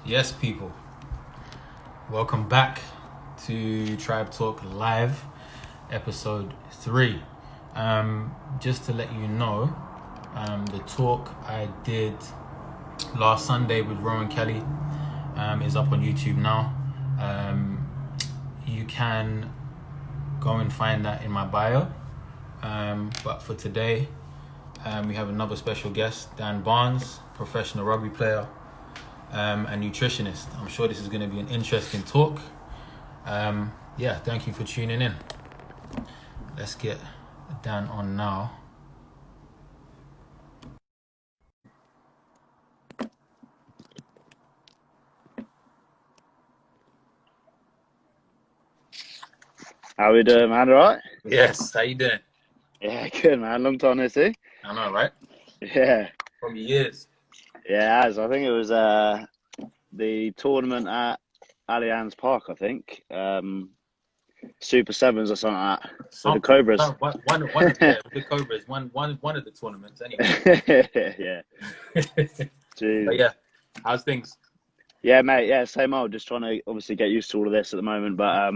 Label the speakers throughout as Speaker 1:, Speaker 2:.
Speaker 1: Yes, people. Welcome back to Tribe Talk Live, episode 3. Just to let you know, the talk I did last Sunday with Rowan Kelly is up on YouTube now. You can go and find that in my bio. But for today, we have another special guest, Dan Barnes, professional rugby player and nutritionist. I'm sure this is going to be an interesting talk. Thank you for tuning in. Let's get Dan on now.
Speaker 2: How we doing, man? All right?
Speaker 1: Yes, how you doing?
Speaker 2: Yeah, good, man. Long time no see.
Speaker 1: I know, right?
Speaker 2: Yeah.
Speaker 1: Probably years.
Speaker 2: Yeah, as I think it was the tournament at Allianz Park, I think. Super Sevens or something like that. With the Cobras.
Speaker 1: One with the Cobras. One of the tournaments, anyway.
Speaker 2: Yeah.
Speaker 1: But yeah, how's things?
Speaker 2: Yeah, mate. Yeah, same old. Just trying to obviously get used to all of this at the moment, but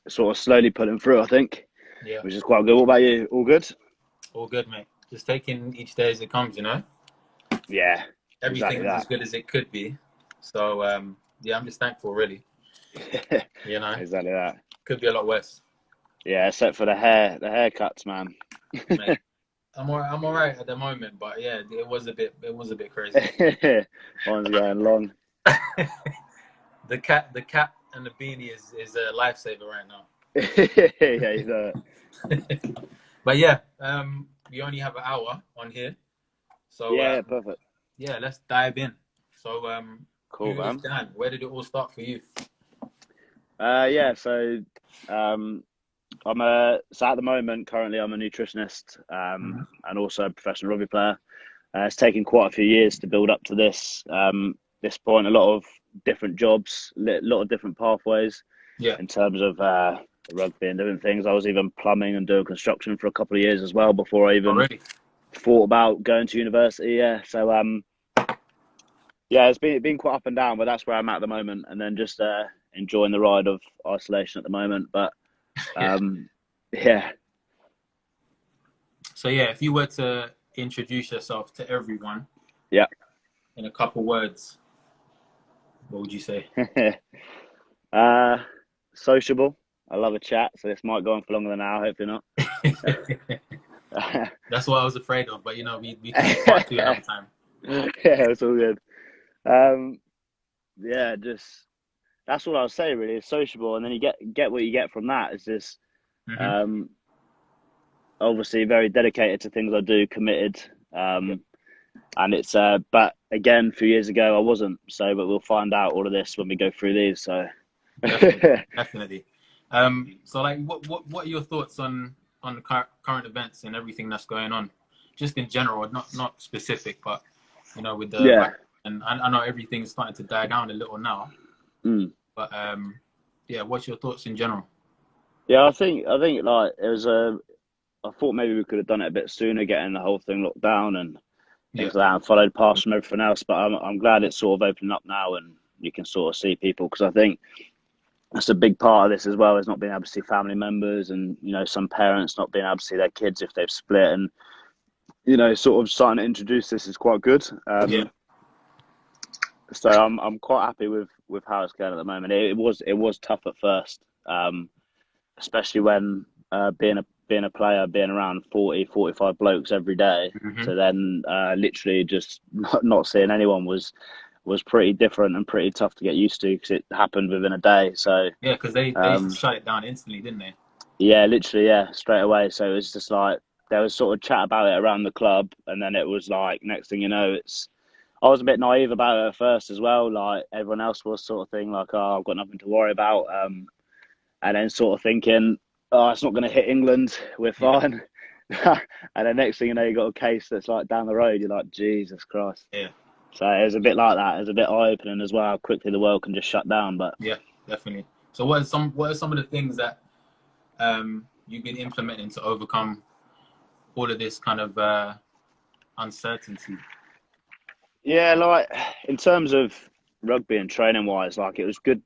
Speaker 2: sort of slowly putting through, I think.
Speaker 1: Yeah.
Speaker 2: Which is quite good. What about you? All good?
Speaker 1: All good, mate. Just taking each day as it comes, you know?
Speaker 2: Yeah.
Speaker 1: Everything's
Speaker 2: exactly
Speaker 1: as good as it could be. So, I'm just thankful, really. You know?
Speaker 2: Exactly that.
Speaker 1: Could be a lot worse.
Speaker 2: Yeah, except for the haircuts, man.
Speaker 1: Mate, I'm all right at the moment, but yeah, it was a bit crazy.
Speaker 2: One's going long.
Speaker 1: The cap and the beanie is a lifesaver right now.
Speaker 2: Yeah, you know it.
Speaker 1: But yeah, we only have an hour on here, so
Speaker 2: Yeah, perfect.
Speaker 1: yeah, let's dive in. So
Speaker 2: Cool,
Speaker 1: who is
Speaker 2: man.
Speaker 1: Dan? Where did it all start for you?
Speaker 2: So so at the moment currently I'm a nutritionist and also a professional rugby player. It's taken quite a few years to build up to this point. A lot of different jobs, a lot of different pathways
Speaker 1: Yeah.
Speaker 2: in terms of rugby and different things. I was even plumbing and doing construction for a couple of years as well before I even
Speaker 1: Already.
Speaker 2: thought about going to university. Yeah, so it's been quite up and down, but that's where I'm at the moment, and then just enjoying the ride of isolation at the moment. But yeah.
Speaker 1: So yeah, if you were to introduce yourself to everyone,
Speaker 2: Yeah,
Speaker 1: in a couple words, what would you say?
Speaker 2: Sociable. I love a chat, so this might go on for longer than an hour. Hopefully not.
Speaker 1: That's what I was afraid of, but you know, we can do part 2 another time.
Speaker 2: Yeah, it's all good. Just that's what I would say. Really, it's sociable, and then you get what you get from that. It's just obviously very dedicated to things I do, committed. And it's but again, a few years ago I wasn't. So, but we'll find out all of this when we go through these. So
Speaker 1: definitely. So like, what are your thoughts on the current events and everything that's going on, just in general, not specific, but you know, with the and I know everything's starting to die down a little now. But what's your thoughts in general?
Speaker 2: Yeah, I think like it was I thought maybe we could have done it a bit sooner, getting the whole thing locked down and things like that, and followed past from everything else. But I'm glad it's sort of opening up now, and you can sort of see people, because I think that's a big part of this as well, is not being able to see family members, and you know, some parents not being able to see their kids if they've split, and you know, sort of starting to introduce this is quite good. So I'm quite happy with how it's going at the moment. It was tough at first, especially when being a player, being around 45 blokes every day, to then literally just not seeing anyone was pretty different and pretty tough to get used to, because it happened within a day. So
Speaker 1: yeah, because they shut it down instantly, didn't they?
Speaker 2: Yeah, literally, yeah, straight away. So it was just like there was sort of chat about it around the club, and then it was like next thing you know, I was a bit naive about it at first as well. Like everyone else was, sort of thing, like, oh, I've got nothing to worry about, and then sort of thinking, oh, it's not going to hit England, we're fine. And the next thing you know, you got a case that's like down the road. You're like, Jesus Christ.
Speaker 1: Yeah.
Speaker 2: So it was a bit like that. It was a bit eye-opening as well, how quickly the world can just shut down. But
Speaker 1: yeah, definitely. So what are some of the things that you've been implementing to overcome all of this kind of uncertainty?
Speaker 2: yeah, like in terms of rugby and training wise, like it was good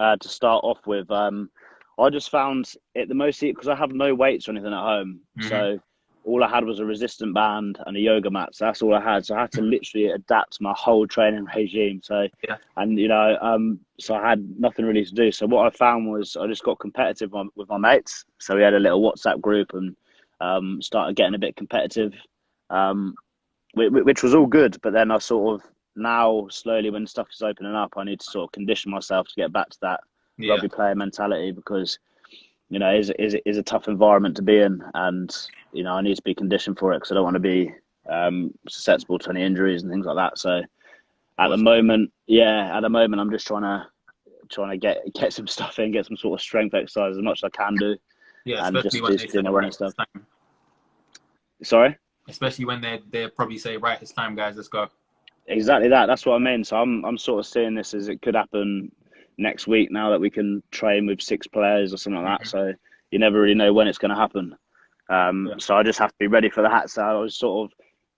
Speaker 2: to start off with. I just found it the most because I have no weights or anything at home,
Speaker 1: Hmm.
Speaker 2: so all I had was a resistant band and a yoga mat. So that's all I had. So I had to literally adapt my whole training regime. So,
Speaker 1: Yeah.
Speaker 2: and so I had nothing really to do. So what I found was I just got competitive with my mates. So we had a little WhatsApp group and started getting a bit competitive. Um, which was all good. But then I sort of now slowly, when stuff is opening up, I need to sort of condition myself to get back to that
Speaker 1: Yeah.
Speaker 2: rugby player mentality because is a tough environment to be in, and I need to be conditioned for it because I don't want to be susceptible to any injuries and things like that. So
Speaker 1: Of course.
Speaker 2: at the moment, I'm just trying to get some stuff in, get some sort of strength exercise as much as I can do,
Speaker 1: Yeah,
Speaker 2: and
Speaker 1: especially
Speaker 2: just
Speaker 1: when they
Speaker 2: do
Speaker 1: say,
Speaker 2: my
Speaker 1: right,
Speaker 2: running
Speaker 1: it's
Speaker 2: stuff.
Speaker 1: time.
Speaker 2: Sorry.
Speaker 1: Especially when they probably say, right, it's time, guys, let's go.
Speaker 2: Exactly that. That's what I mean. So I'm sort of seeing this as it could happen next week now that we can train with 6 players or something like that.
Speaker 1: Hmm.
Speaker 2: So you never really know when it's going to happen.
Speaker 1: Yeah.
Speaker 2: So I just have to be ready for that. So I was sort of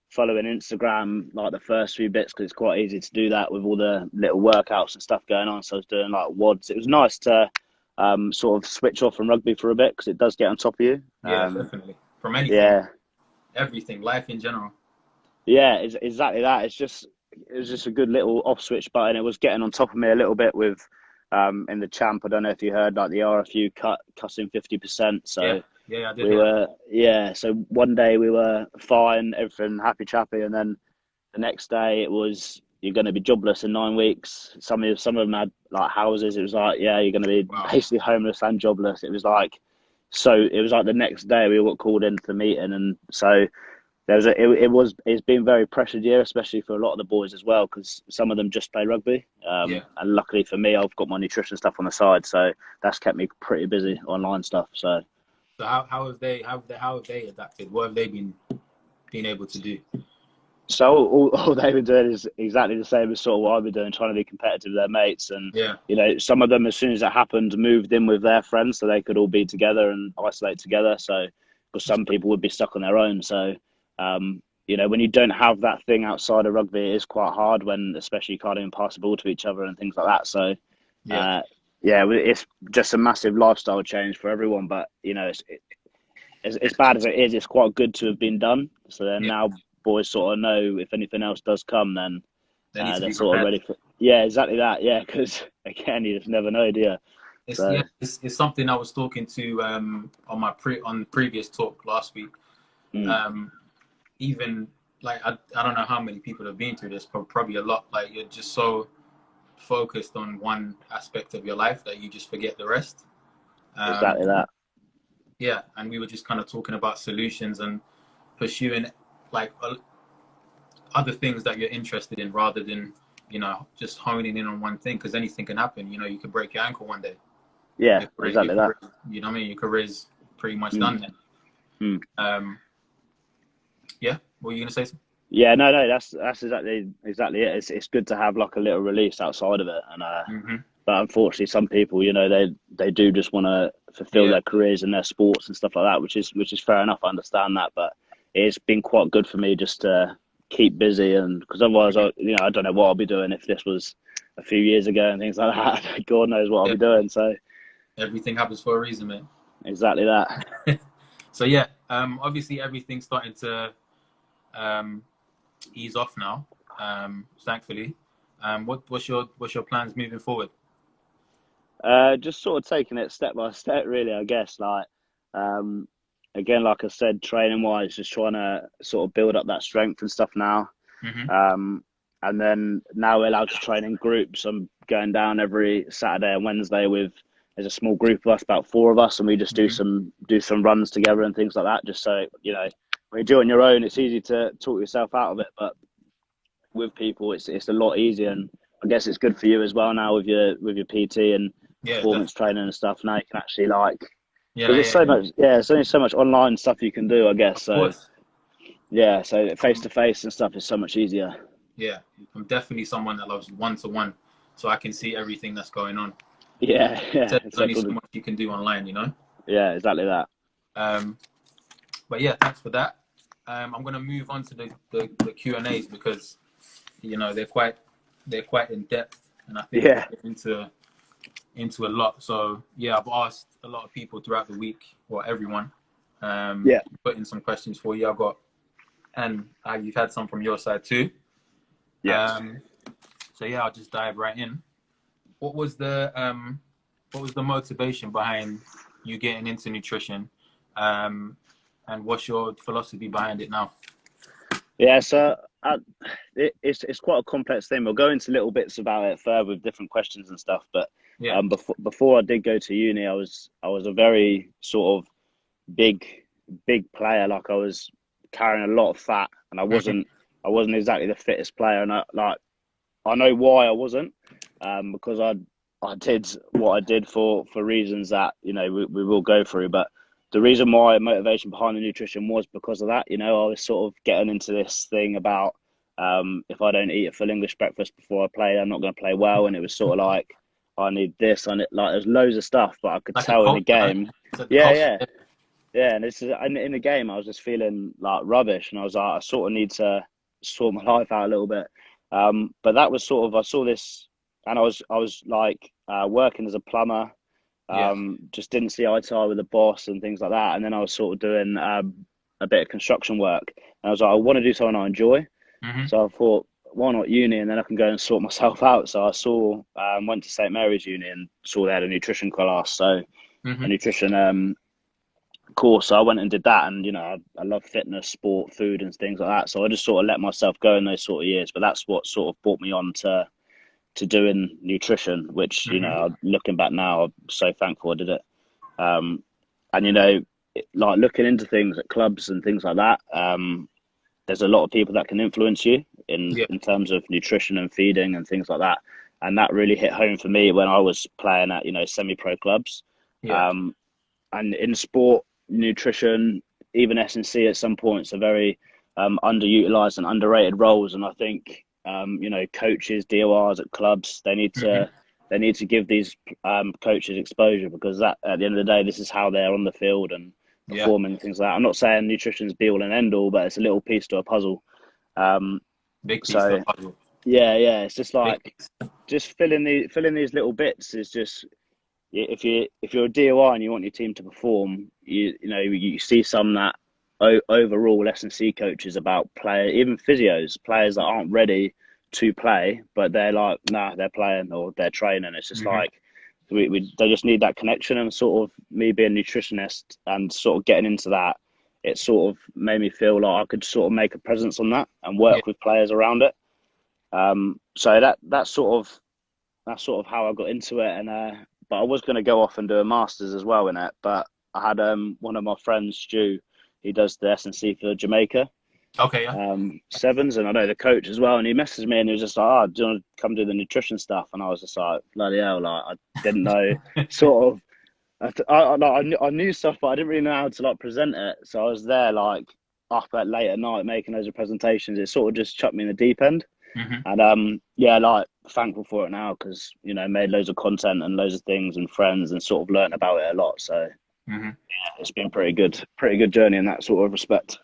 Speaker 2: following Instagram like the first few bits because it's quite easy to do that with all the little workouts and stuff going on. So I was doing like WODs. It was nice to sort of switch off from rugby for a bit because it does get on top of you.
Speaker 1: Yeah, definitely. From anything,
Speaker 2: Yeah,
Speaker 1: everything, life in general.
Speaker 2: yeah, it's exactly that. It was just a good little off switch button. It was getting on top of me a little bit with in the champ. I don't know if you heard like the RFU cutting 50%.
Speaker 1: Yeah.
Speaker 2: So
Speaker 1: Yeah, I did
Speaker 2: we
Speaker 1: hear that.
Speaker 2: were so one day we were fine, everything happy chappy, and then the next day it was you're going to be jobless in 9 weeks. Some of them had like houses. It was like you're going to be
Speaker 1: Wow.
Speaker 2: basically homeless and jobless. It was like the next day we all got called into the meeting, and so it's been a very pressured year, especially for a lot of the boys as well, because some of them just play rugby.
Speaker 1: Yeah.
Speaker 2: And luckily for me, I've got my nutrition stuff on the side, so that's kept me pretty busy online stuff. So
Speaker 1: So how have they adapted? What have they been able to do?
Speaker 2: all they've been doing is exactly the same as sort of what I've been doing, trying to be competitive with their mates. And
Speaker 1: Yeah.
Speaker 2: some of them, as soon as it happened, moved in with their friends so they could all be together and isolate together. So because some people would be stuck on their own. So when you don't have that thing outside of rugby, it is quite hard when, especially, you can't even pass the ball to each other and things like that. So
Speaker 1: Yeah.
Speaker 2: uh, it's just a massive lifestyle change for everyone. But as bad as it is, it's quite good to have been done. So then
Speaker 1: Yeah.
Speaker 2: now boys sort of know if anything else does come, then
Speaker 1: They need to
Speaker 2: they're
Speaker 1: be
Speaker 2: sort of
Speaker 1: prepared.
Speaker 2: ready for. Yeah, exactly that. Yeah, because again, you just never know, do you? So
Speaker 1: It's something I was talking to on on previous talk last week.
Speaker 2: mm,
Speaker 1: Um, Even like I don't know how many people have been through this, but probably a lot. Like you're just so focused on one aspect of your life that you just forget the rest. Um,
Speaker 2: exactly that.
Speaker 1: yeah, and we were just kind of talking about solutions and pursuing like other things that you're interested in rather than just honing in on one thing because anything can happen. You could break your ankle one day.
Speaker 2: Yeah, exactly that.
Speaker 1: You know what I mean? Your career's pretty much
Speaker 2: Mm,
Speaker 1: done then.
Speaker 2: mm.
Speaker 1: Yeah, what were you gonna say?
Speaker 2: Yeah, no, that's exactly it. It's good to have like a little release outside of it, and
Speaker 1: Hmm.
Speaker 2: but unfortunately, some people, they do just want to fulfill
Speaker 1: Yeah,
Speaker 2: their careers in their sports and stuff like that, which is fair enough. I understand that, but it's been quite good for me just to keep busy, and because otherwise, I don't know what I'll be doing if this was a few years ago and things like that. God knows what I'll
Speaker 1: yeah.
Speaker 2: be doing. So
Speaker 1: Everything happens for a reason, man.
Speaker 2: exactly that.
Speaker 1: So yeah, obviously everything's starting to um, ease off now, thankfully. What's your plans moving forward?
Speaker 2: Just sort of taking it step by step, really. I guess um, again, like I said, training wise, just trying to sort of build up that strength and stuff now.
Speaker 1: Hmm.
Speaker 2: Um, and then now we're allowed to train in groups. I'm going down every Saturday and Wednesday with there's a small group of us, about 4 of us, and we just
Speaker 1: Hmm.
Speaker 2: do some runs together and things like that. Just so when you do it on your own, it's easy to talk yourself out of it, but with people, it's a lot easier. And I guess it's good for you as well now with your PT and
Speaker 1: Yeah,
Speaker 2: performance
Speaker 1: definitely.
Speaker 2: training and stuff. Now you can actually like
Speaker 1: Yeah,
Speaker 2: because it's
Speaker 1: yeah,
Speaker 2: so
Speaker 1: yeah.
Speaker 2: much. Yeah, there's only so much online stuff you can do. I guess
Speaker 1: Of
Speaker 2: so.
Speaker 1: course.
Speaker 2: Yeah, so face to face and stuff is so much easier.
Speaker 1: Yeah, I'm definitely someone that loves one to one, so I can see everything that's going on.
Speaker 2: Yeah,
Speaker 1: So
Speaker 2: yeah,
Speaker 1: there's only
Speaker 2: except for
Speaker 1: so much you can do online.
Speaker 2: yeah, exactly that.
Speaker 1: Um, but yeah, thanks for that. I'm gonna move on to the Q and A's because they're quite they're quite in depth, and I think they
Speaker 2: Yeah,
Speaker 1: get into a lot. So yeah, I've asked a lot of people throughout the week, or everyone,
Speaker 2: yeah,
Speaker 1: put in some questions for you. I've got, and you've had some from your side too.
Speaker 2: yes.
Speaker 1: So yeah, I'll just dive right in. What was the motivation behind you getting into nutrition, and what's your philosophy behind it now?
Speaker 2: Yeah, so it's quite a complex thing. We'll go into little bits about it further with different questions and stuff. But
Speaker 1: Yeah.
Speaker 2: before I did go to uni, I was a very sort of big player. Like I was carrying a lot of fat, and I
Speaker 1: Hmm.
Speaker 2: wasn't exactly the fittest player. And I know why I wasn't, because I did what I did for reasons that we will go through. But the reason why motivation behind the nutrition was because of that. I was sort of getting into this thing about, if I don't eat a full English breakfast before I play, I'm not going to play well. And it was sort of like, I need this, I need, like, there's loads of stuff, but I could
Speaker 1: Like a
Speaker 2: tell in the
Speaker 1: culture, huh?
Speaker 2: game.
Speaker 1: It's like the
Speaker 2: Yeah,
Speaker 1: culture.
Speaker 2: yeah, yeah. And it's in the game, I was just feeling like rubbish, and I was like, I sort of need to sort my life out a little bit. But that was sort of, I saw this, and I was like, working as a plumber.
Speaker 1: Yeah.
Speaker 2: Just didn't see eye to eye with the boss and things like that. And then I was sort of doing a bit of construction work. And I was like, I want to do something I enjoy.
Speaker 1: Hmm.
Speaker 2: So I thought, why not uni? And then I can go and sort myself out. So I went to St Mary's Uni and saw they had a nutrition class. So a
Speaker 1: Hmm.
Speaker 2: nutrition course. So I went and did that. And, I love fitness, sport, food and things like that. So I just sort of let myself go in those sort of years. But that's what sort of brought me on to doing nutrition, which,
Speaker 1: Hmm.
Speaker 2: looking back now, I'm so thankful I did it. Um, and like looking into things at clubs and things like that, there's a lot of people that can influence you in
Speaker 1: Yeah.
Speaker 2: in terms of nutrition and feeding and things like that. And that really hit home for me when I was playing at semi-pro clubs.
Speaker 1: Yeah.
Speaker 2: Um, and in sport, nutrition, even S&C at some points are very underutilized and underrated roles. And I think coaches, DORs at clubs,
Speaker 1: Hmm.
Speaker 2: they need to give these coaches exposure, because that, at the end of the day, this is how they're on the field and
Speaker 1: Yeah.
Speaker 2: performing and things like that. I'm not saying nutrition's be all and end all, but it's a little piece to a puzzle. Um,
Speaker 1: Big piece to the
Speaker 2: so
Speaker 1: puzzle.
Speaker 2: yeah, it's just
Speaker 1: Big
Speaker 2: like,
Speaker 1: piece.
Speaker 2: just filling these little bits is just, if you're a DOI and you want your team to perform, you see some that overall S&C coaches about player, even physios, players that aren't ready to play, but they're like, nah, they're playing or they're training. It's just
Speaker 1: Hmm.
Speaker 2: like, they just need that connection. And sort of me being a nutritionist and sort of getting into that, it sort of made me feel like I could sort of make a presence on that and
Speaker 1: Yeah.
Speaker 2: work with players around it. So that's sort of how I got into it. And but I was going to go off and do a masters as well in it. But I had one of my friends, Stu. He does the S&C for Jamaica
Speaker 1: Okay. Yeah.
Speaker 2: sevens, and I know the coach as well. And he messaged me and he was just like, "Oh, do you want to come do the nutrition stuff?" And I was just like, "Bloody hell!" Like, I didn't know, sort of. I knew stuff, but I didn't really know how to like present it. So I was there like up at late at night making those presentations. It sort of just chucked me in the deep end.
Speaker 1: Hmm.
Speaker 2: And yeah, like, thankful for it now, because made loads of content and loads of things and friends and sort of learned about it a lot. So
Speaker 1: Hmm.
Speaker 2: it's been pretty good journey in that sort of respect.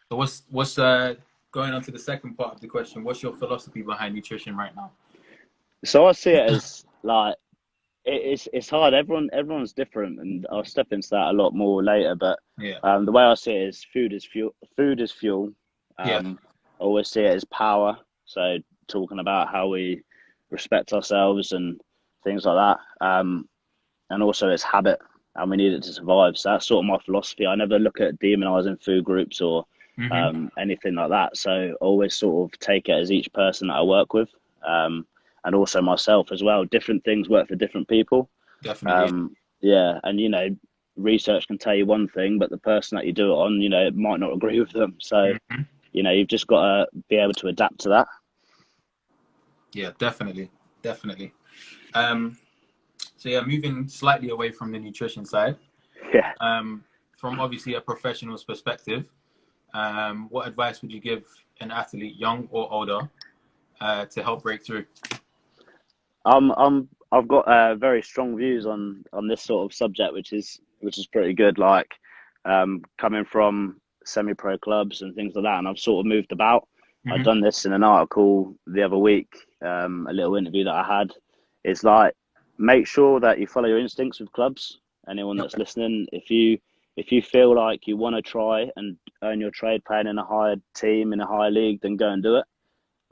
Speaker 1: So what's going on to the second part of the question? What's your philosophy behind nutrition right now?
Speaker 2: So I see it as like, it's hard. Everyone's different, and I'll step into that a lot more later. But
Speaker 1: Yeah.
Speaker 2: the way I see it is food is fuel. Food is fuel.
Speaker 1: Yeah.
Speaker 2: I always see it as power. So talking about how we respect ourselves and things like that. And also it's habit, and we need it to survive. So that's sort of my philosophy. I never look at demonizing food groups or
Speaker 1: Hmm.
Speaker 2: anything like that. So I always sort of take it as each person that I work with, and also myself as well. Different things work for different people.
Speaker 1: Definitely.
Speaker 2: Yeah, and research can tell you one thing, but the person that you do it on, it might not agree with them. So
Speaker 1: Hmm.
Speaker 2: you've just got to be able to adapt to that.
Speaker 1: Yeah. Definitely. Definitely. Um, so yeah, moving slightly away from the nutrition side,
Speaker 2: Yeah.
Speaker 1: from obviously a professional's perspective, what advice would you give an athlete, young or older, to help break through?
Speaker 2: I've got very strong views on this sort of subject, which is pretty good. Like, coming from semi-pro clubs and things like that, and I've sort of moved about. I've done this in an article the other week, a little interview that I had. It's like, make sure that you follow your instincts with clubs. Anyone that's listening, if you feel like you want to try and earn your trade playing in a higher team, in a higher league, then go and do it.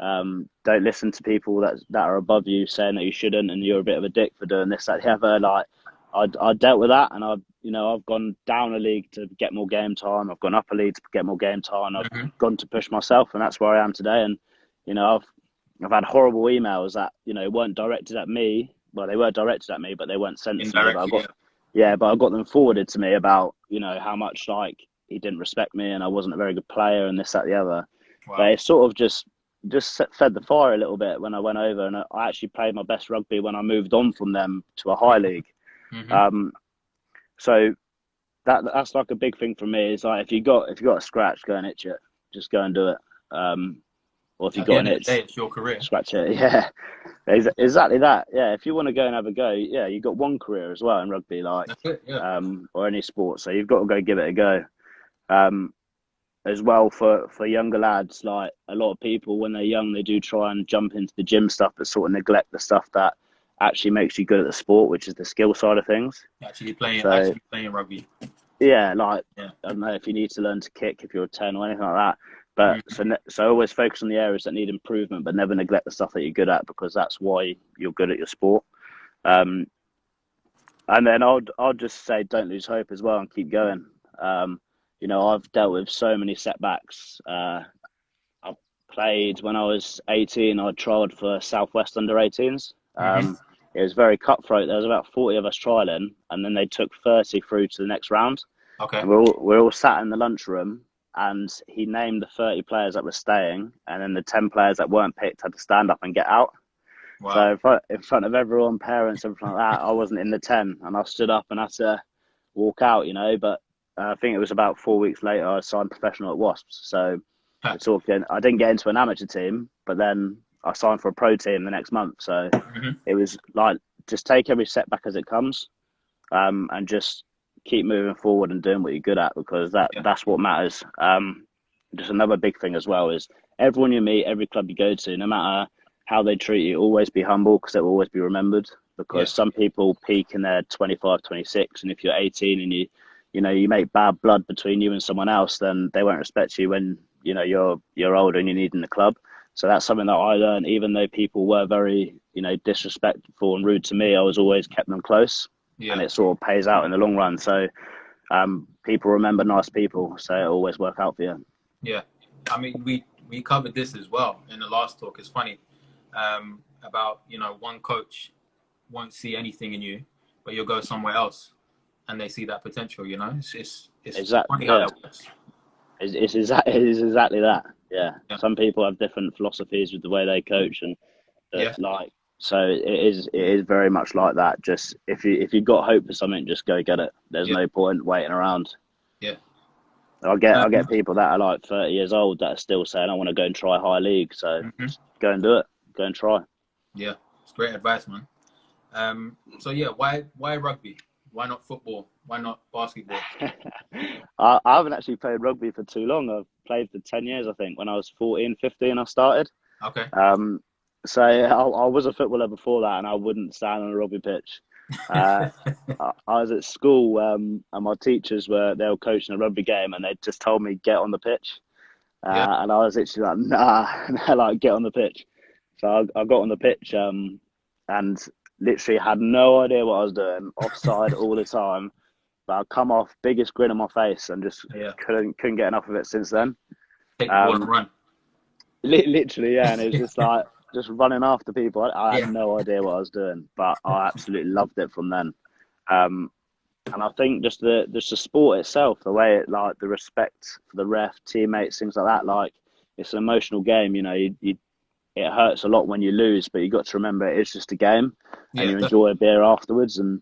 Speaker 2: Don't listen to people that are above you saying that you shouldn't and you're a bit of a dick for doing this, that, the other. Like, I dealt with that, and I've gone down a league to get more game time. I've gone up a league to get more game time. I've gone to push myself, and that's where I am today. And I've had horrible emails that weren't directed at me. Well, they were directed at me, but they weren't sent to me. But I got them forwarded to me about how much like he didn't respect me and I wasn't a very good player and this, that, the other. Wow. But it sort of just fed the fire a little bit when I went over, and I actually played my best rugby when I moved on from them to a high league. So that's like a big thing for me. Is like if you got a scratch, go and itch it. Just go and do it. Or if you got an itch,
Speaker 1: it's your career.
Speaker 2: Scratch it. Yeah, exactly that. Yeah, if you want to go and have a go, yeah, you got one career as well in rugby, like or any sport. So you've got to go give it a go. As well for younger lads, like a lot of people when they're young, they do try and jump into the gym stuff, but sort of neglect the stuff that actually makes you good at the sport, which is the skill side of things.
Speaker 1: Actually playing rugby.
Speaker 2: Yeah, like I don't know if you need to learn to kick if you're 10 or anything like that. But so always focus on the areas that need improvement, but never neglect the stuff that you're good at, because that's why you're good at your sport. And then I'll just say don't lose hope as well and keep going. I've dealt with so many setbacks. I played when I was 18. I trialled for Southwest under 18s. It was very cutthroat. There was about 40 of us trialing, and then they took 30 through to the next round.
Speaker 1: Okay.
Speaker 2: And we're all sat in the lunchroom, and he named the 30 players that were staying, and then the 10 players that weren't picked had to stand up and get out. Wow. So in front of everyone, parents, everything like that, I wasn't in the 10, and I stood up and had to walk out, But I think it was about 4 weeks later I signed professional at Wasps. So I didn't get into an amateur team, but then I signed for a pro team the next month. So it was like, just take every setback as it comes, and just keep moving forward and doing what you're good at, because that's what matters. Just another big thing as well is everyone you meet, every club you go to, no matter how they treat you, always be humble, because they'll always be remembered. Because some people peak in their 25, 26, and if you're 18 and you make bad blood between you and someone else, then they won't respect you when you're older and you need in the club. So that's something that I learned. Even though people were very disrespectful and rude to me, I was always kept them close, and it sort of pays out in the long run. So people remember nice people, so it always work out for you.
Speaker 1: Yeah, I mean we covered this as well in the last talk. It's funny about one coach won't see anything in you, but you'll go somewhere else and they see that potential. It's
Speaker 2: exactly
Speaker 1: funny how that works.
Speaker 2: It is exactly that. Yeah. Some people have different philosophies with the way they coach, and so it is very much like that. Just if you've got hope for something, just go get it. There's no point waiting around.
Speaker 1: Yeah.
Speaker 2: I get people that are like 30 years old that are still saying, I want to go and try high league. So just go and do it. Go and try.
Speaker 1: Yeah, it's great advice, man. Why rugby? Why not football? Why not basketball?
Speaker 2: I haven't actually played rugby for too long. I've played for 10 years, I think. When I was 14, 15, I started.
Speaker 1: Okay.
Speaker 2: So I was a footballer before that, and I wouldn't stand on a rugby pitch. I was at school, and my teachers were coaching a rugby game, and they just told me, get on the pitch. And I was literally like, nah, and they're like, get on the pitch. So I got on the pitch, and literally had no idea what I was doing, offside all the time. But I come off, biggest grin on my face, and just couldn't get enough of it since then.
Speaker 1: Take the ball and run.
Speaker 2: Literally, yeah, and it was just like just running after people. I had no idea what I was doing, but I absolutely loved it from then. And I think just the sport itself, the way it, like the respect for the ref, teammates, things like that. Like, it's an emotional game. It hurts a lot when you lose, but you got to remember it's just a game, and you enjoy a beer afterwards. And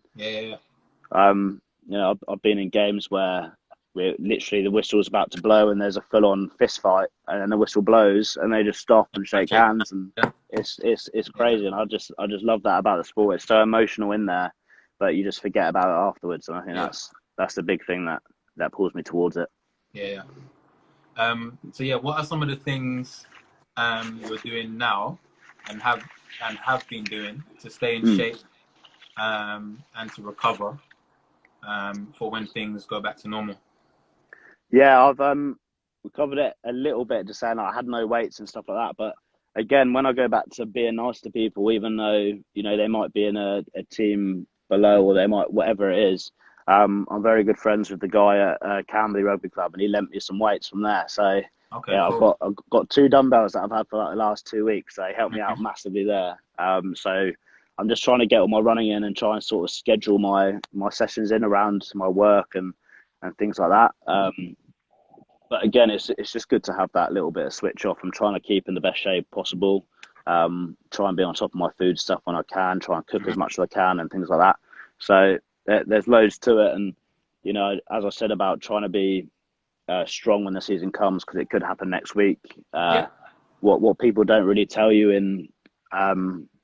Speaker 2: I've been in games where we're literally the whistle's about to blow and there's a full-on fist fight, and then the whistle blows and they just stop and shake hands, and it's crazy. And I just love that about the sport. It's so emotional in there, but you just forget about it afterwards. And I think that's the big thing that pulls me towards it.
Speaker 1: What are some of the things you're doing now and have been doing to stay in
Speaker 2: Mm.
Speaker 1: shape and to recover for when things go back to normal?
Speaker 2: Yeah, I've we covered it a little bit, just saying like, I had no weights and stuff like that. But again, when I go back to being nice to people, even though they might be in a team below or they might whatever it is, I'm very good friends with the guy at Camberley Rugby Club, and he lent me some weights from there. So
Speaker 1: Okay,
Speaker 2: yeah,
Speaker 1: cool.
Speaker 2: I've got two dumbbells that I've had for like the last 2 weeks. They helped me
Speaker 1: Hmm.
Speaker 2: out massively there. So I'm just trying to get all my running in and try and sort of schedule my sessions in around my work and things like that. But again, it's just good to have that little bit of switch off. I'm trying to keep in the best shape possible. Try and be on top of my food stuff when I can. Try and cook as much as I can and things like that. So there's loads to it, and as I said about trying to be strong when the season comes, because it could happen next week.
Speaker 1: Yeah.
Speaker 2: What people don't really tell you in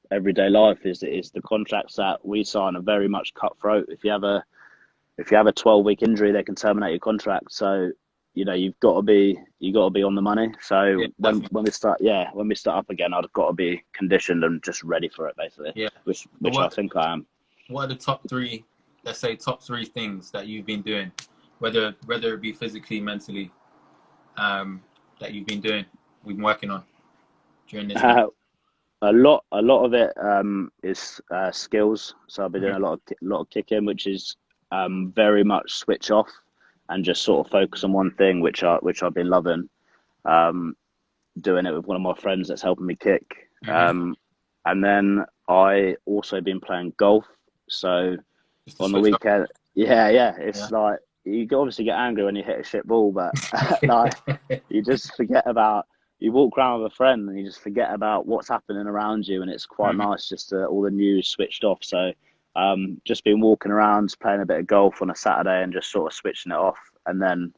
Speaker 2: everyday life is the contracts that we sign are very much cutthroat. If you have a 12-week injury, they can terminate your contract. So you've got to be on the money. So
Speaker 1: Yeah,
Speaker 2: when
Speaker 1: definitely.
Speaker 2: we start up again, I've got to be conditioned and just ready for it, basically.
Speaker 1: Yeah. So
Speaker 2: Which I think I am.
Speaker 1: what are the top three, let's say top three things that you've been doing, whether it be physically, mentally, that you've been working on during this time?
Speaker 2: A lot of it is skills. So I've been doing
Speaker 1: Hmm.
Speaker 2: a lot of kicking, which is very much switch off and just sort of focus on one thing, which I've been loving. Um, Doing it with one of my friends that's helping me kick.
Speaker 1: Hmm.
Speaker 2: And then I also been playing golf. So
Speaker 1: Just to
Speaker 2: on the
Speaker 1: switch up.
Speaker 2: weekend, yeah,
Speaker 1: Yeah.
Speaker 2: it's like you obviously get angry when you hit a shit ball, but like you just forget about you walk around with a friend and you just forget about what's happening around you, and it's quite
Speaker 1: Hmm.
Speaker 2: nice just to, all the news switched off. So just been walking around playing a bit of golf on a Saturday and just sort of switching it off, and then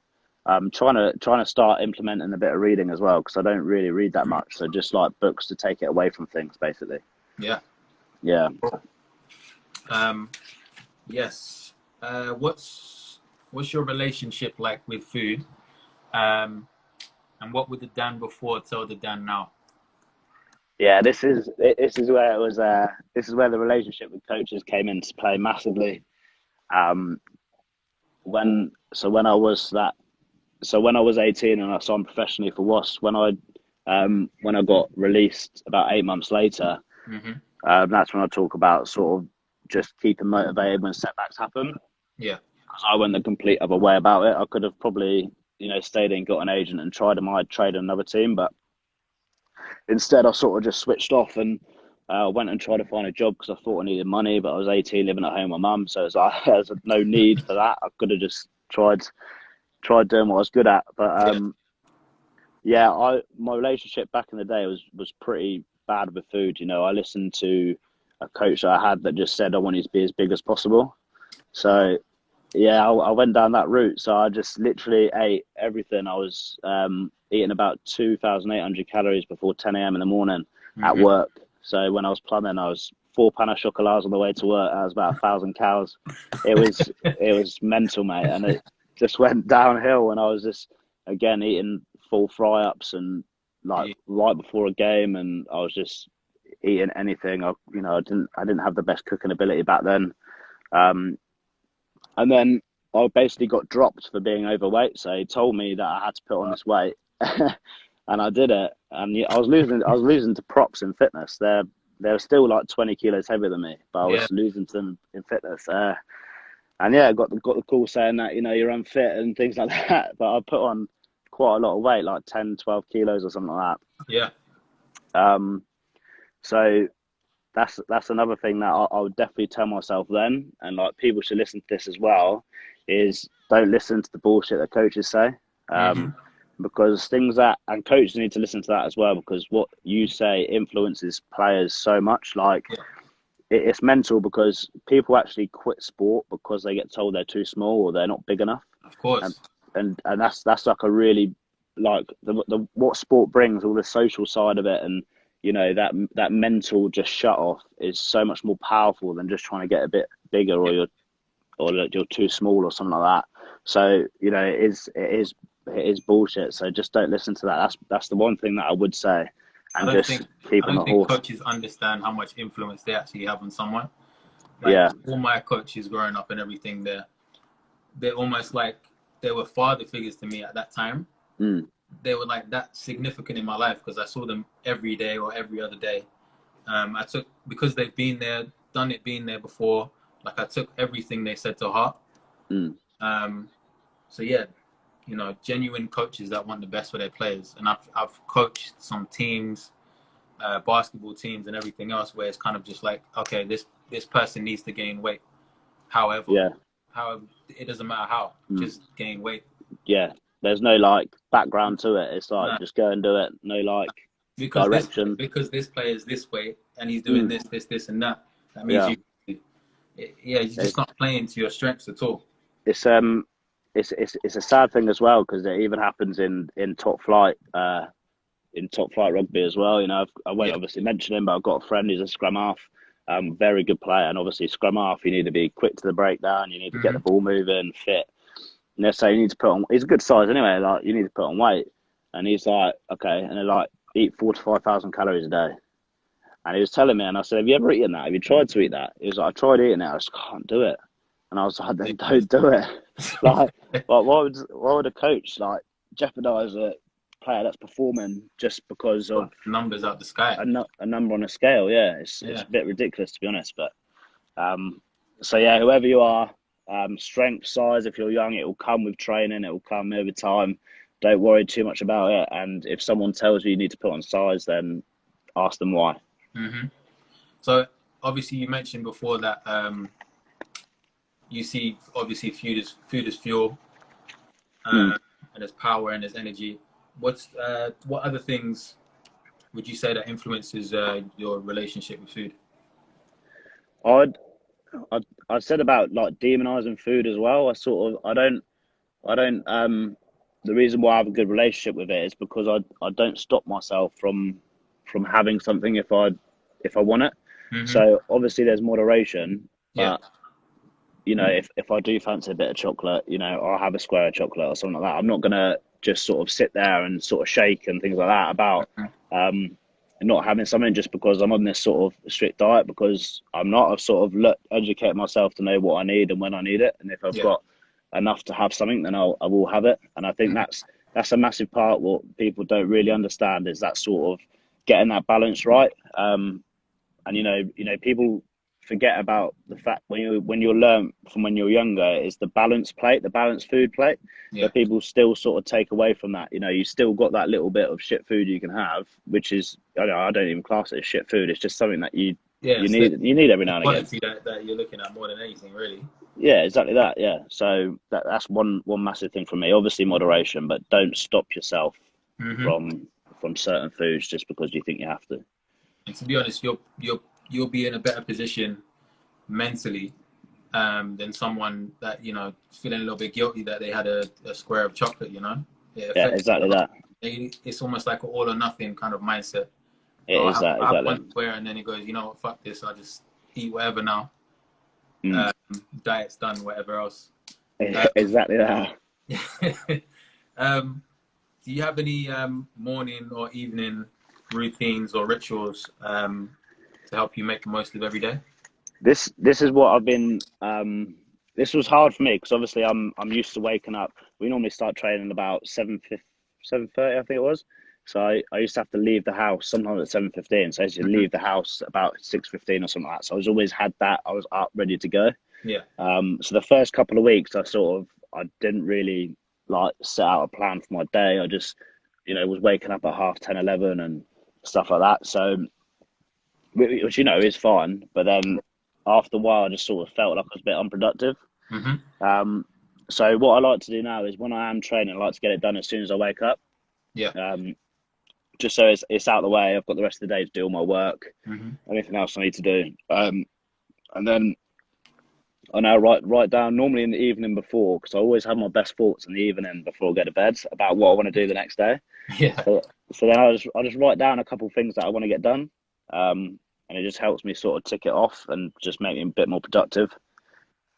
Speaker 2: trying to start implementing a bit of reading as well, because I don't really read that much. So just like books to take it away from things, basically.
Speaker 1: Yeah.
Speaker 2: Yeah.
Speaker 1: Um, yes. What's your relationship like with food? Um, and what would the Dan before tell the Dan now?
Speaker 2: Yeah, this is where it was. This is where the relationship with coaches came into play massively. Um, when I was 18 and I signed professionally for Wasps, when I got released about 8 months later,
Speaker 1: Hmm.
Speaker 2: that's when I talk about sort of just keeping motivated when setbacks happen.
Speaker 1: Yeah.
Speaker 2: Because I went the complete other way about it. I could have probably stayed in, got an agent, and tried my trade in another team, but instead, I sort of just switched off and went and tried to find a job because I thought I needed money, but I was 18, living at home with my mum, so it's like there's no need for that. I could have just tried doing what I was good at. But
Speaker 1: Yeah.
Speaker 2: yeah, my relationship back in the day was pretty bad with food. I listened to a coach that I had that just said I wanted to be as big as possible. So yeah, I went down that route. So I just literally ate everything. I was eating about 2,800 calories before 10 a.m. in the morning at
Speaker 1: Hmm.
Speaker 2: work. So when I was plumbing, I was 4 pan of chocolats on the way to work. That was about 1,000 calories. It was mental, mate, and it just went downhill. And I was just again eating full fry ups and like
Speaker 1: Yeah.
Speaker 2: right before a game, and I was just eating anything. I didn't have the best cooking ability back then. Um, and then I basically got dropped for being overweight. So he told me that I had to put on this weight, and I did it. And I was losing. I was losing to props in fitness. They're still like 20 kilos heavier than me, but I
Speaker 1: Yeah.
Speaker 2: was losing to them in fitness. And yeah, got the call saying that you're unfit and things like that. But I put on quite a lot of weight, like 10, 12 kilos or something like
Speaker 1: Yeah.
Speaker 2: that. So that's another thing that I would definitely tell myself then, and like people should listen to this as well, is don't listen to the bullshit that coaches say,
Speaker 1: Hmm.
Speaker 2: because and coaches need to listen to that as well, because what you say influences players so much. Like
Speaker 1: Yeah.
Speaker 2: it's mental, because people actually quit sport because they get told they're too small or they're not big enough,
Speaker 1: Of
Speaker 2: and
Speaker 1: course.
Speaker 2: that's like a really like the what sport brings, all the social side of it, and that mental just shut off is so much more powerful than just trying to get a bit bigger,
Speaker 1: Yeah.
Speaker 2: or you're too small or something like that. So it is bullshit. So just don't listen to that. That's the one thing that I would say.
Speaker 1: I
Speaker 2: and
Speaker 1: don't
Speaker 2: just
Speaker 1: think
Speaker 2: keep
Speaker 1: I
Speaker 2: on
Speaker 1: don't
Speaker 2: the
Speaker 1: think
Speaker 2: horse.
Speaker 1: coaches understand how much influence they actually have on someone. Like
Speaker 2: Yeah.
Speaker 1: all my coaches growing up and everything, they're almost like they were father figures to me at that time.
Speaker 2: Mm.
Speaker 1: They were like that significant in my life because I saw them every day or every other day. I took, because they've been there, done it, been there before. Like I took everything they said to heart.
Speaker 2: Mm.
Speaker 1: So yeah, you know, genuine coaches that want the best for their players. And I've coached some teams, basketball teams and everything else, where it's kind of just like, okay, this person needs to gain weight. However, it doesn't matter how, just gain weight.
Speaker 2: Yeah, there's no like background to it. It's like just go and do it. No like
Speaker 1: because
Speaker 2: direction.
Speaker 1: Because this player is this way and he's doing this and that. That means you're just not playing to your strengths at all.
Speaker 2: It's a sad thing as well because it even happens in top flight rugby as well. You know, I won't obviously mention him, but I've got a friend who's a scrum half, very good player, and obviously scrum half, you need to be quick to the breakdown, you need to get the ball moving, fit. And they say you need to put on. He's a good size anyway. Like you need to put on weight, and he's like, okay, and they're like, eat 4,000 to 5,000 calories a day. And he was telling me, and I said, have you ever eaten that? Have you tried to eat that? He was like, I tried eating it, I just can't do it. And I was like, then don't do it. Like why would a coach like jeopardize a player that's performing just because of
Speaker 1: numbers out the sky?
Speaker 2: A number on a scale, it's a bit ridiculous to be honest. But so yeah, whoever you are, strength, size, if you're young, it will come with training, it will come over time. Don't worry too much about it. And if someone tells you need to put on size, then ask them why.
Speaker 1: So obviously you mentioned before that you see obviously food is fuel, and there's power and there's energy. What other things would you say that influences your relationship with food?
Speaker 2: I said about like demonizing food as well. I don't the reason why I have a good relationship with it is because I don't stop myself from having something if I want it. So obviously there's moderation, but you know, if I do fancy a bit of chocolate, you know, I'll have a square of chocolate or something like that. I'm not gonna just sort of sit there and sort of shake and things like that about not having something just because I'm on this sort of strict diet, because I'm not. I've sort of educated myself to know what I need and when I need it, and if I've got enough to have something, then I will have it. And I think that's a massive part. What people don't really understand is that sort of getting that balance right. And you know, people forget about the fact when you learn from when you're younger is the balanced food plate. That people still sort of take away from that. You know, you still got that little bit of shit food you can have, which is I don't even class it as shit food. It's just something that you need every now and again.
Speaker 1: Quality that you're looking at more than anything, really.
Speaker 2: Yeah, exactly that. Yeah, so that's one massive thing for me. Obviously moderation, but don't stop yourself from certain foods just because you think you have to.
Speaker 1: And to be honest, you'll be in a better position mentally than someone that, you know, feeling a little bit guilty that they had a square of chocolate, you know.
Speaker 2: Yeah, exactly that.
Speaker 1: It's almost like an all or nothing kind of mindset.
Speaker 2: It is that, exactly.
Speaker 1: I have one square and then it goes, you know what, fuck this, I'll just eat whatever now. Diet's done, whatever else.
Speaker 2: Exactly that.
Speaker 1: Do you have any morning or evening routines or rituals to help you make the most of every day?
Speaker 2: This is what I've been. This was hard for me because obviously I'm used to waking up. We normally start training about 7:30, I think it was. So I used to have to leave the house sometimes at 7:15. So I used to leave the house about 6:15 or something like that. So I was always had that. I was up ready to go.
Speaker 1: Yeah.
Speaker 2: So the first couple of weeks, I didn't really like set out a plan for my day. I just, you know, was waking up at 10:30, 11 and stuff like that. So, which, you know, is fine. But then after a while, I just sort of felt like I was a bit unproductive. So what I like to do now is when I am training, I like to get it done as soon as I wake up.
Speaker 1: Yeah.
Speaker 2: Just so it's out of the way. I've got the rest of the day to do all my work, anything else I need to do. And then I now write down normally in the evening before, because I always have my best thoughts in the evening before I go to bed about what I want to do the next day.
Speaker 1: Yeah.
Speaker 2: So then I just write down a couple of things that I want to get done, and it just helps me sort of tick it off and just make me a bit more productive.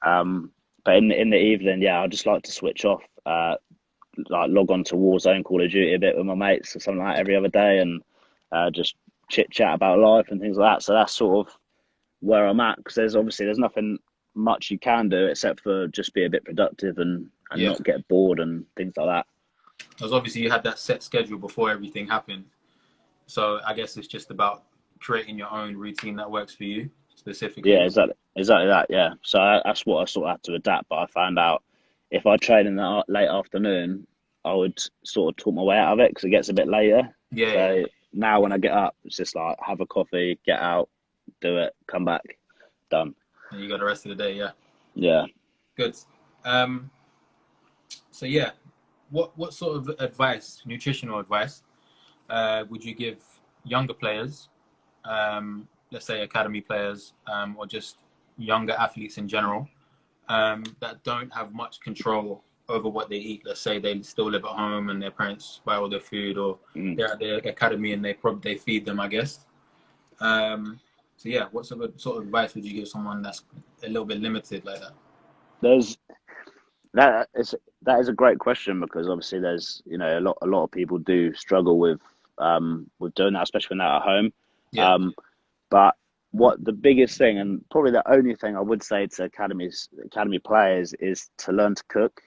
Speaker 2: But in the evening, I just like to switch off, like log on to Warzone, Call of Duty a bit with my mates or something like that every other day, and just chit chat about life and things like that. So that's sort of where I'm at, because there's nothing much you can do except for just be a bit productive and
Speaker 1: Yeah.
Speaker 2: not get bored and things like that.
Speaker 1: Because obviously you had that set schedule before everything happened. So I guess it's just about creating your own routine that works for you specifically.
Speaker 2: Yeah, exactly that. Yeah, so that's what I sort of had to adapt. But I found out if I train in the late afternoon, I would sort of talk my way out of it because it gets a bit later.
Speaker 1: Yeah.
Speaker 2: So now when I get up, it's just like have a coffee, get out, do it, come back, done.
Speaker 1: And you got the rest of the day. Yeah.
Speaker 2: Yeah.
Speaker 1: Good. So yeah, what sort of advice, nutritional advice, would you give younger players, let's say academy players, or just younger athletes in general, that don't have much control over what they eat? Let's say they still live at home and their parents buy all their food, or they're at the academy and they feed them, I guess. So yeah, what sort of advice would you give someone that's a little bit limited like that?
Speaker 2: There's that is a great question, because obviously there's a lot of people do struggle with doing that, especially when they're at home.
Speaker 1: Yeah.
Speaker 2: But what the biggest thing, and probably the only thing I would say to academy players, is to learn to cook.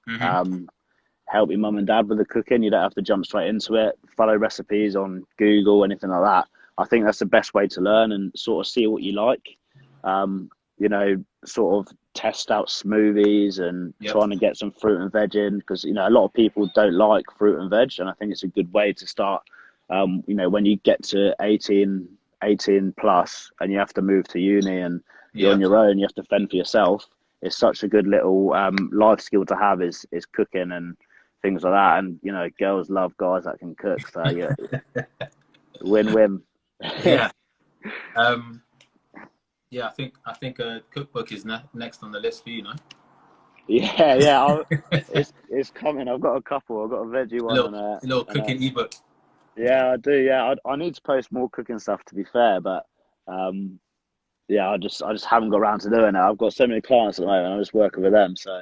Speaker 1: Mm-hmm.
Speaker 2: Help your mum and dad with the cooking. You don't have to jump straight into it. Follow recipes on Google, anything like that. I think that's the best way to learn and sort of see what you like. Sort of test out smoothies and
Speaker 1: Yep.
Speaker 2: trying to get some fruit and veg in, because a lot of people don't like fruit and veg, and I think it's a good way to start. When you get to 18 plus and you have to move to uni and you're on your own, you have to fend for yourself. It's such a good little life skill to have, is cooking and things like that. And girls love guys that can cook, so yeah, win-win.
Speaker 1: Yeah. Yeah, I think a cookbook is next on the list for you, no?
Speaker 2: Yeah. It's coming. I've got a couple. I've got a veggie
Speaker 1: A
Speaker 2: one
Speaker 1: little,
Speaker 2: and
Speaker 1: a little cooking ebook.
Speaker 2: yeah, I do. Yeah, I need to post more cooking stuff, to be fair, but yeah, I just haven't got around to doing it. I've got so many clients at the moment. I'm just working with them, so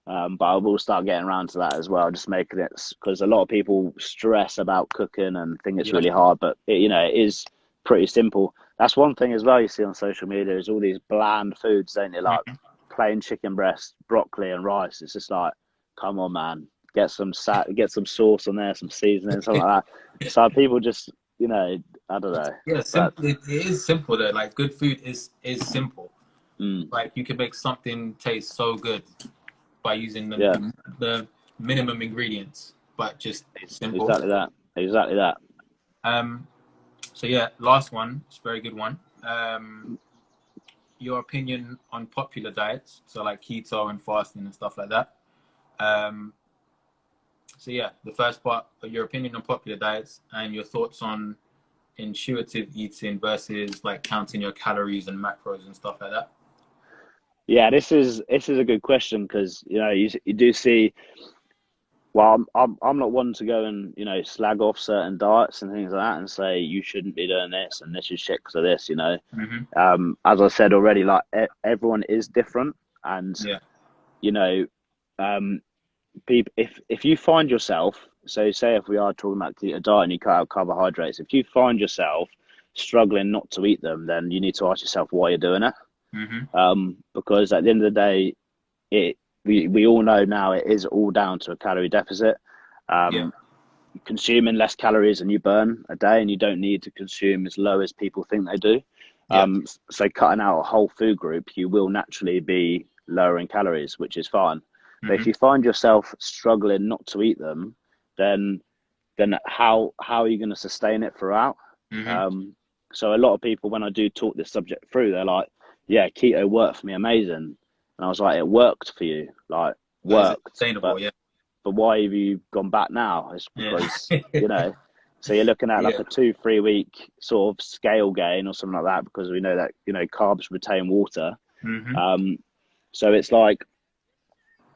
Speaker 2: but I will start getting around to that as well. Just making it, because a lot of people stress about cooking and think it's
Speaker 1: Yeah.
Speaker 2: really hard, but it is pretty simple. That's one thing as well you see on social media, is all these bland foods, don't you? Like
Speaker 1: Mhm.
Speaker 2: plain chicken breast, broccoli, and rice. It's just like, come on, man, get some sauce on there, some seasoning, something like that. So people just, I don't know.
Speaker 1: Yeah,
Speaker 2: But
Speaker 1: simple. It is simple though. Like good food is simple.
Speaker 2: mm,
Speaker 1: Like you can make something taste so good by using
Speaker 2: yeah,
Speaker 1: the minimum ingredients, but just simple.
Speaker 2: exactly that. Exactly that.
Speaker 1: So yeah, last one. It's a very good one. Your opinion on popular diets, so like keto and fasting and stuff like that. So yeah, the first part, your opinion on popular diets and your thoughts on intuitive eating versus like counting your calories and macros and stuff like that.
Speaker 2: Yeah, this is a good question, because you do see. Well, I'm not one to go and slag off certain diets and things like that and say you shouldn't be doing this and this is shit because of this.
Speaker 1: Mm-hmm.
Speaker 2: As I said already, like everyone is different, and
Speaker 1: Yeah.
Speaker 2: um, people, if you find yourself, so say if we are talking about keto diet and you cut out carbohydrates, if you find yourself struggling not to eat them, then you need to ask yourself why you're doing it.
Speaker 1: Mm-hmm.
Speaker 2: Because at the end of the day, we all know now it is all down to a calorie deficit.
Speaker 1: Yeah.
Speaker 2: Consuming less calories than you burn a day, and you don't need to consume as low as people think they do.
Speaker 1: Yeah.
Speaker 2: So cutting out a whole food group, you will naturally be lowering calories, which is fine. But if
Speaker 1: Mm-hmm.
Speaker 2: you find yourself struggling not to eat them, then how are you going to sustain it throughout?
Speaker 1: Mm-hmm.
Speaker 2: So a lot of people, when I do talk this subject through, they're like, "Yeah, keto worked for me, amazing." And I was like, "It worked for you, like
Speaker 1: But is it
Speaker 2: worked,
Speaker 1: sustainable? Yeah.
Speaker 2: but why have you gone back now?" It's
Speaker 1: Yeah.
Speaker 2: because so you're looking at like
Speaker 1: Yeah.
Speaker 2: a 2-3 week sort of scale gain or something like that, because we know that carbs retain water.
Speaker 1: Mm-hmm.
Speaker 2: So it's like,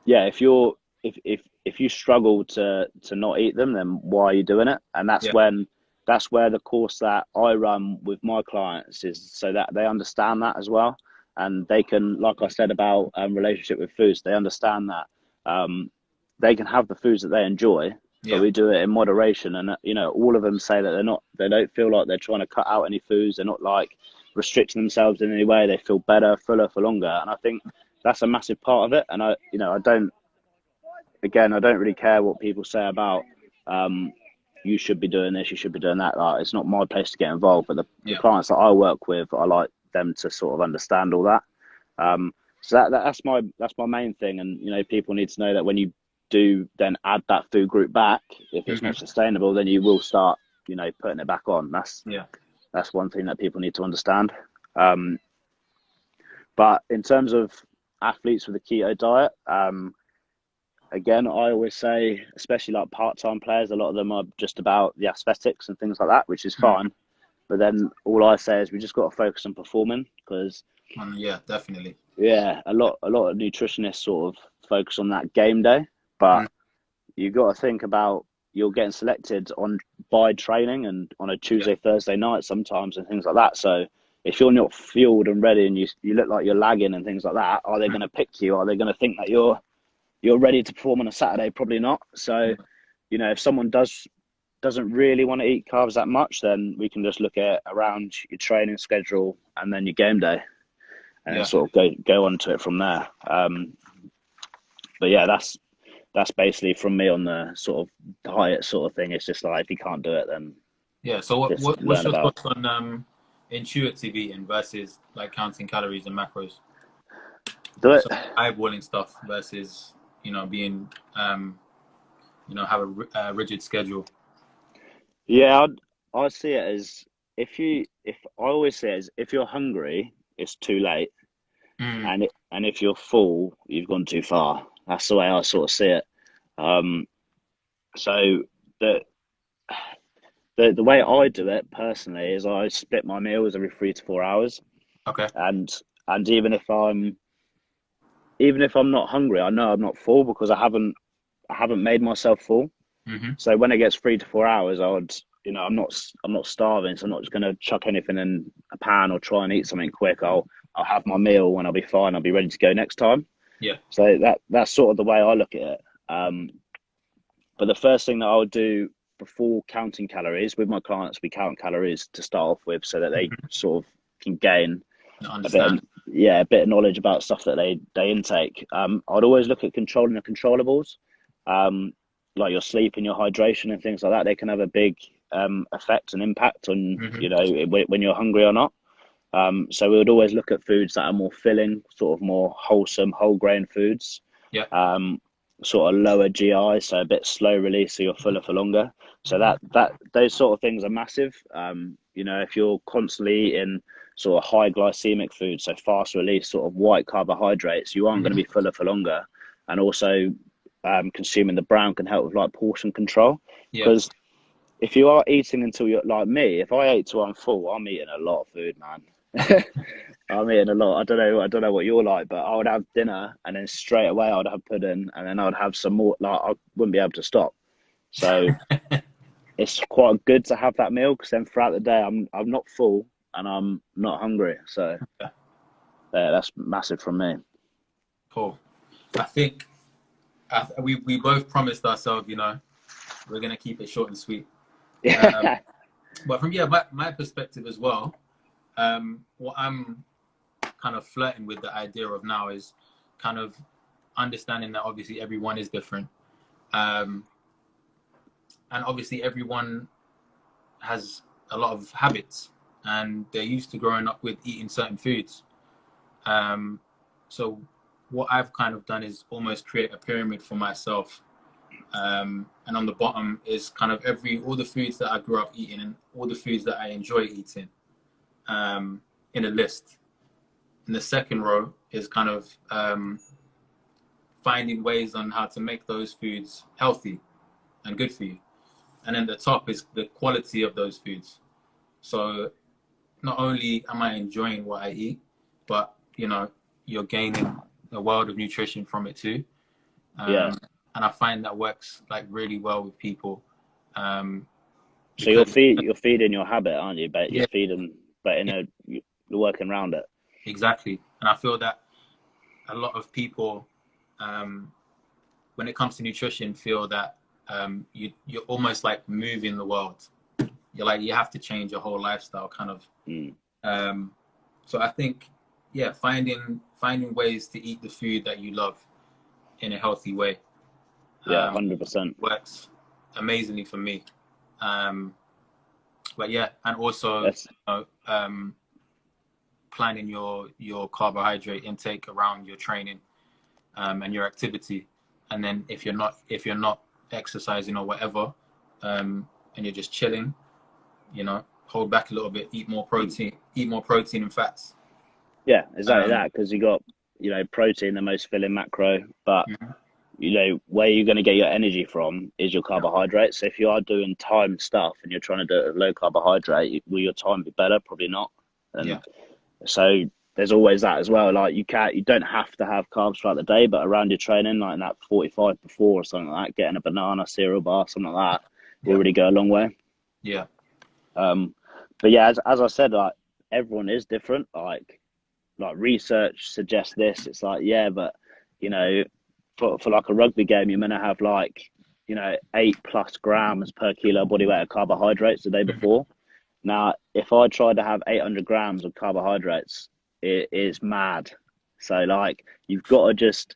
Speaker 2: yeah, if you struggle to not eat them, then why are you doing it? And
Speaker 1: Yeah.
Speaker 2: that's where the course that I run with my clients is, so that they understand that as well, and they can, like I said about relationship with foods, they understand that they can have the foods that they enjoy, but
Speaker 1: Yeah.
Speaker 2: we do it in moderation. And you know, all of them say that they don't feel like they're trying to cut out any foods. They're not like restricting themselves in any way. They feel better, fuller for longer. And I think that's a massive part of it. And I don't really care what people say about you should be doing this, you should be doing that. Like, it's not my place to get involved, but the clients that I work with, I like them to sort of understand all that. So that's my main thing. And you know, people need to know that when you do then add that food group back, if it's not sustainable, then you will start, you know, putting it back on. That's one thing that people need to understand. But in terms of athletes with a keto diet, again, I always say, especially like part-time players, a lot of them are just about the aesthetics and things like that, which is fine. But then all I say is we just got to focus on performing, because
Speaker 1: yeah, definitely.
Speaker 2: Yeah, a lot of nutritionists sort of focus on that game day, but you've got to think about you're getting selected by training and on a Tuesday, Thursday night sometimes and things like that. So if you're not fueled and ready and you look like you're lagging and things like that, are they going to pick you? Are they going to think that you're ready to perform on a Saturday? Probably not. So, you know, if someone doesn't really want to eat carbs that much, then we can just look at around your training schedule and then your game day, and sort of go on to it from there. But yeah, that's basically from me on the sort of diet sort of thing. It's just like, if you can't do it, then
Speaker 1: So what's
Speaker 2: learn
Speaker 1: your
Speaker 2: about.
Speaker 1: thoughts on intuitive eating versus like counting calories and macros?
Speaker 2: Do it.
Speaker 1: So eyeballing stuff versus, you know, being you know, have a rigid schedule.
Speaker 2: Yeah, I see it as, if I always say it as, if you're hungry, it's too late, and if you're full, you've gone too far. That's the way I sort of see it. So the way I do it personally is I split my meals every 3 to 4 hours.
Speaker 1: Okay.
Speaker 2: And even if I'm not hungry, I know I'm not full because I haven't made myself full. So when it gets 3 to 4 hours, I'm not starving, so I'm not just going to chuck anything in a pan or try and eat something quick. I'll have my meal and I'll be fine. I'll be ready to go next time.
Speaker 1: Yeah.
Speaker 2: So that's sort of the way I look at it. But the first thing that I would do before counting calories with my clients, we count calories to start off with, so that they sort of can gain a bit of knowledge about stuff that they intake. I'd always look at controlling the controllables, like your sleep and your hydration and things like that. They can have a big effect and impact on you know, when you're hungry or not. So we would always look at foods that are more filling, sort of more wholesome, whole grain foods. Sort of lower GI, so a bit slow release, so you're fuller for longer. So that those sort of things are massive. You know, if you're constantly eating sort of high glycemic food, so fast release, sort of white carbohydrates, you aren't going to be fuller for longer. And also, consuming the brown can help with like portion control. Because if you are eating until you're like me, if I ate till I'm full, I'm eating a lot of food, man. I'm eating a lot. I don't know what you're like, but I would have dinner and then straight away I would have pudding and then I would have some more. Like, I wouldn't be able to stop. So it's quite good to have that meal, because then throughout the day I'm not full and I'm not hungry. So yeah, that's massive from me.
Speaker 1: Cool. I think we both promised ourselves, you know, we're gonna keep it short and sweet. But from my perspective as well, what I'm kind of flirting with the idea of now is kind of understanding that obviously everyone is different, and obviously everyone has a lot of habits and they're used to growing up with eating certain foods. So what I've kind of done is almost create a pyramid for myself, and on the bottom is kind of all the foods that I grew up eating and all the foods that I enjoy eating, in a list. And the second row is kind of finding ways on how to make those foods healthy and good for you. And then the top is the quality of those foods. So not only am I enjoying what I eat, but, you know, you're gaining a world of nutrition from it too. And I find that works like really well with people.
Speaker 2: So you're feeding your habit, aren't you? But you're feeding, but you're working around it.
Speaker 1: Exactly. And I feel that a lot of people, when it comes to nutrition, feel that you're almost like moving the world. You're like, you have to change your whole lifestyle kind of. So I think, yeah, finding ways to eat the food that you love in a healthy way.
Speaker 2: Yeah, 100%.
Speaker 1: Works amazingly for me. But yeah, and also planning your carbohydrate intake around your training and your activity. And then if you're not exercising or whatever, and you're just chilling, hold back a little bit, eat more protein and fats.
Speaker 2: Yeah, exactly that, because you got, protein, the most filling macro, but where you're going to get your energy from is your carbohydrates. So if you are doing timed stuff and you're trying to do it at low carbohydrate, will your time be better? Probably not. And so there's always that as well. Like you don't have to have carbs throughout the day, but around your training, like in that 45 before or something like that, getting a banana, cereal bar, something like that will really go a long way.
Speaker 1: Yeah.
Speaker 2: But yeah, as I said, like everyone is different. Like research suggests this. It's like, yeah, but for like a rugby game, you're gonna have like 8+ grams per kilo body weight of carbohydrates the day before. Now, if I tried to have 800 grams of carbohydrates, it is mad. So like you've got to just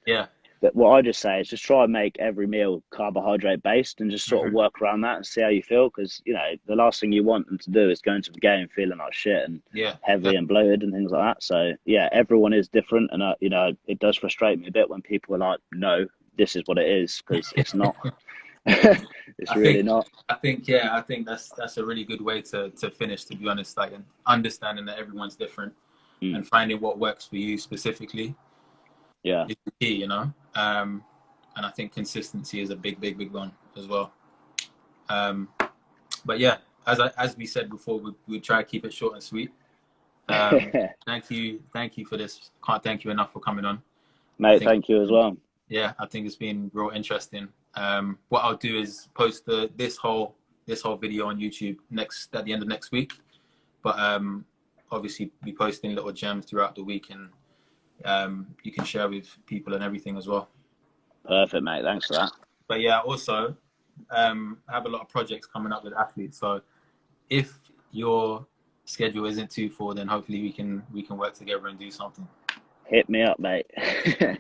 Speaker 2: what I just say is just try and make every meal carbohydrate based and just sort of work around that and see how you feel, because the last thing you want them to do is go into the game feeling like shit and heavy and bloated and things like that. So yeah, everyone is different, and it does frustrate me a bit when people are like, no, this is what it is, because it's not. It's really not.
Speaker 1: I think that's a really good way to finish, to be honest, like, and understanding that everyone's different and finding what works for you specifically is the key, and I think consistency is a big one as well. But yeah, as we said before, we try to keep it short and sweet. Thank you for this. Can't thank you enough for coming on,
Speaker 2: mate. Thank you as well.
Speaker 1: Yeah, I think it's been real interesting. What I'll do is post this whole video on YouTube at the end of next week, but obviously be posting little gems throughout the week, and you can share with people and everything as well.
Speaker 2: Perfect, mate. Thanks for that.
Speaker 1: But yeah, also have a lot of projects coming up with athletes. So if your schedule isn't too full, then hopefully we can work together and do something.
Speaker 2: Hit me up, mate.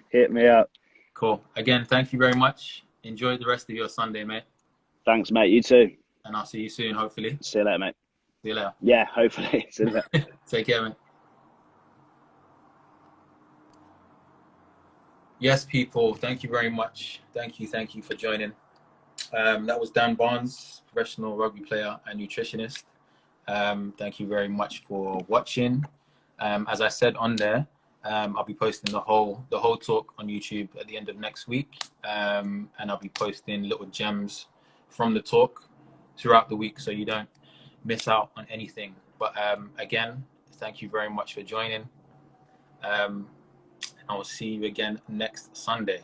Speaker 2: Hit me up.
Speaker 1: Cool. Again, thank you very much. Enjoy the rest of your Sunday, mate.
Speaker 2: Thanks, mate. You too.
Speaker 1: And I'll see you soon, hopefully.
Speaker 2: See you later, mate.
Speaker 1: See you later.
Speaker 2: Yeah, hopefully. See you later.
Speaker 1: Take care, mate. Yes, people. Thank you very much. Thank you for joining. That was Dan Barnes, professional rugby player and nutritionist. Thank you very much for watching. As I said on there, I'll be posting the whole talk on YouTube at the end of next week, and I'll be posting little gems from the talk throughout the week, so you don't miss out on anything. But again, thank you very much for joining. I will see you again next Sunday.